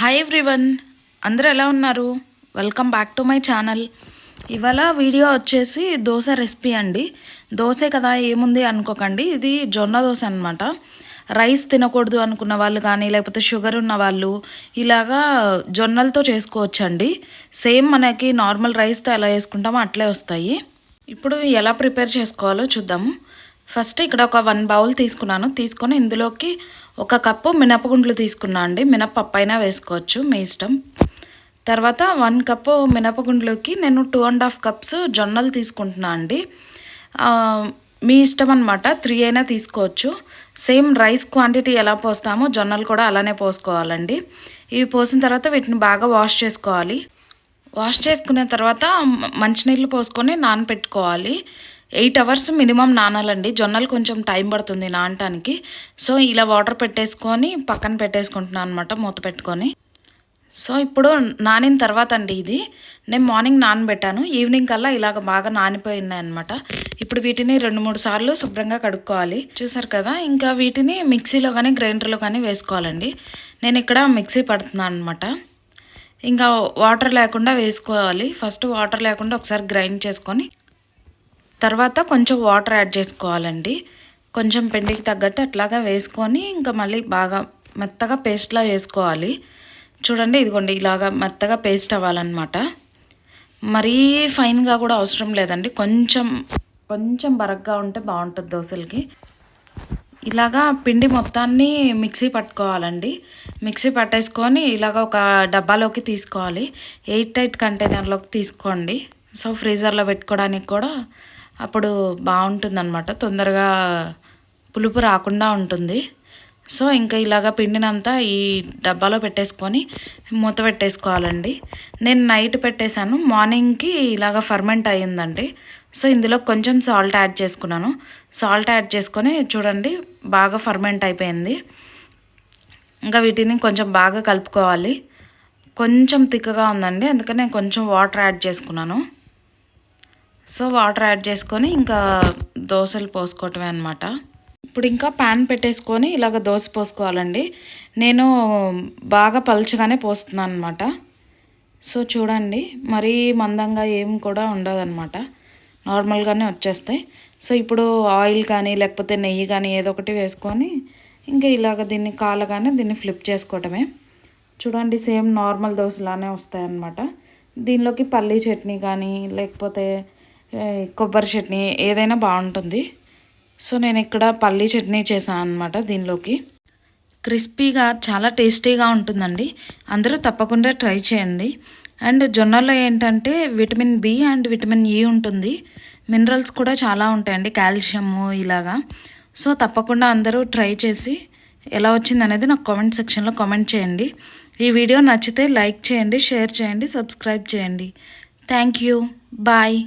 Hi everyone, అందరూ ఎలా ఉన్నారు? Welcome back to my channel. ఇవాళ వీడియో వచ్చేసి దోశ రెసిపీ అండి. దోశే కదా ఏముంది అనుకోకండి, ఇది జొన్న దోశ అనమాట. రైస్ తినకూడదు అనుకున్న వాళ్ళు కానీ, లేకపోతే షుగర్ ఉన్న వాళ్ళు ఇలాగా జొన్నలతో చేసుకోవచ్చండి. సేమ్ మనకి నార్మల్ రైస్తో ఎలా చేసుకుంటామో అట్లే వస్తాయి. ఇప్పుడు ఎలా ప్రిపేర్ చేసుకోవాలో చూద్దాము. ఫస్ట్ ఇక్కడ ఒక 1 బౌల్ తీసుకొని ఇందులోకి 1 కప్పు మినపగుండ్లు తీసుకున్నా అండి. మినపప్పు అయినా వేసుకోవచ్చు, మీ ఇష్టం. తర్వాత 1 కప్పు మినపగుండ్లకి నేను 2.5 కప్స్ జొన్నలు తీసుకుంటున్నా అండి. మీ ఇష్టం అనమాట, 3 అయినా తీసుకోవచ్చు. సేమ్ రైస్ క్వాంటిటీ ఎలా పోస్తామో జొన్నలు కూడా అలానే పోసుకోవాలండి. ఇవి పోసిన తర్వాత వీటిని బాగా వాష్ చేసుకోవాలి. వాష్ చేసుకున్న తర్వాత మంచినీళ్ళు పోసుకొని నానబెట్టుకోవాలి. 8 అవర్స్ మినిమం నానాలండి. జొన్నలు కొంచెం టైం పడుతుంది నానటానికి. సో ఇలా వాటర్ పెట్టేసుకొని పక్కన పెట్టేసుకుంటున్నాను అనమాట, మూత పెట్టుకొని. సో ఇప్పుడు నానిన తర్వాత అండి, ఇది నేను మార్నింగ్ నానబెట్టాను, ఈవినింగ్ కల్లా ఇలాగ బాగా నానిపోయినాయి అనమాట. ఇప్పుడు వీటిని 2-3 సార్లు శుభ్రంగా కడుక్కోవాలి. చూసారు కదా, ఇంకా వీటిని మిక్సీలో కానీ గ్రైండర్లో కానీ వేసుకోవాలండి. నేను ఇక్కడ మిక్సీ పడుతున్నాను అనమాట. ఇంకా వాటర్ లేకుండా వేసుకోవాలి. ఫస్ట్ వాటర్ లేకుండా ఒకసారి గ్రైండ్ చేసుకొని తర్వాత కొంచెం వాటర్ యాడ్ చేసుకోవాలండి. కొంచెం పిండికి తగ్గట్టు అట్లాగా వేసుకొని ఇంకా మళ్ళీ బాగా మెత్తగా పేస్ట్లా చేసుకోవాలి. చూడండి, ఇదిగోండి ఇలాగా మెత్తగా పేస్ట్ అవ్వాలన్నమాట. మరీ ఫైన్గా కూడా అవసరం లేదండి, కొంచెం బరగ్గా ఉంటే బాగుంటుంది దోశలకి. ఇలాగా పిండి మొత్తాన్ని మిక్సీ పట్టుకోవాలండి. మిక్సీ పట్టేసుకొని ఇలాగ ఒక డబ్బాలోకి తీసుకోవాలి. 8 కంటైనర్లోకి తీసుకోండి. సో ఫ్రీజర్లో పెట్టుకోవడానికి కూడా అప్పుడు బాగుంటుందన్నమాట, తొందరగా పులుపు రాకుండా ఉంటుంది. సో ఇంకా ఇలాగ పిండినంతా ఈ డబ్బాలో పెట్టేసుకొని మూత పెట్టేసుకోవాలండి. నేను నైట్ పెట్టేశాను, మార్నింగ్కి ఇలాగ ఫర్మెంట్ అయ్యిందండి. సో ఇందులో కొంచెం సాల్ట్ యాడ్ చేసుకున్నాను. సాల్ట్ యాడ్ చేసుకొని చూడండి బాగా ఫర్మెంట్ అయిపోయింది. ఇంకా వీటిని కొంచెం బాగా కలుపుకోవాలి. కొంచెం తిక్కగా ఉందండి, అందుకని నేను కొంచెం వాటర్ యాడ్ చేసుకున్నాను. సో వాటర్ యాడ్ చేసుకొని ఇంకా దోశలు పోసుకోవటమే అనమాట. ఇప్పుడు ఇంకా ప్యాన్ పెట్టేసుకొని ఇలాగ దోశ పోసుకోవాలండి. నేను బాగా పలుచగానే పోస్తున్నాను అనమాట. సో చూడండి, మరీ మందంగా ఏం కూడా ఉండదన్నమాట, నార్మల్గానే వచ్చేస్తాయి. సో ఇప్పుడు ఆయిల్ కానీ లేకపోతే నెయ్యి కానీ ఏదో ఒకటి వేసుకొని ఇంకా ఇలాగ దీన్ని కాలగానే దీన్ని ఫ్లిప్ చేసుకోవటమే. చూడండి, సేమ్ నార్మల్ దోశలానే వస్తాయన్నమాట. దీనిలోకి పల్లీ చట్నీ కానీ లేకపోతే కొబ్బరి చట్నీ ఏదైనా బాగుంటుంది. సో నేను ఇక్కడ పల్లీ చట్నీ చేశాను అనమాట. దీనిలోకి క్రిస్పీగా చాలా టేస్టీగా ఉంటుందండి. అందరూ తప్పకుండా ట్రై చేయండి. అండ్ జొన్నలో ఏంటంటే vitamin B and vitamin E ఉంటుంది. మినరల్స్ కూడా చాలా ఉంటాయండి, కాల్షియము ఇలాగా. సో తప్పకుండా అందరూ ట్రై చేసి ఎలా వచ్చింది అనేది నాకు కామెంట్ సెక్షన్లో కామెంట్ చేయండి. ఈ వీడియో నచ్చితే లైక్ చేయండి, షేర్ చేయండి, సబ్స్క్రైబ్ చేయండి. Thank you, bye.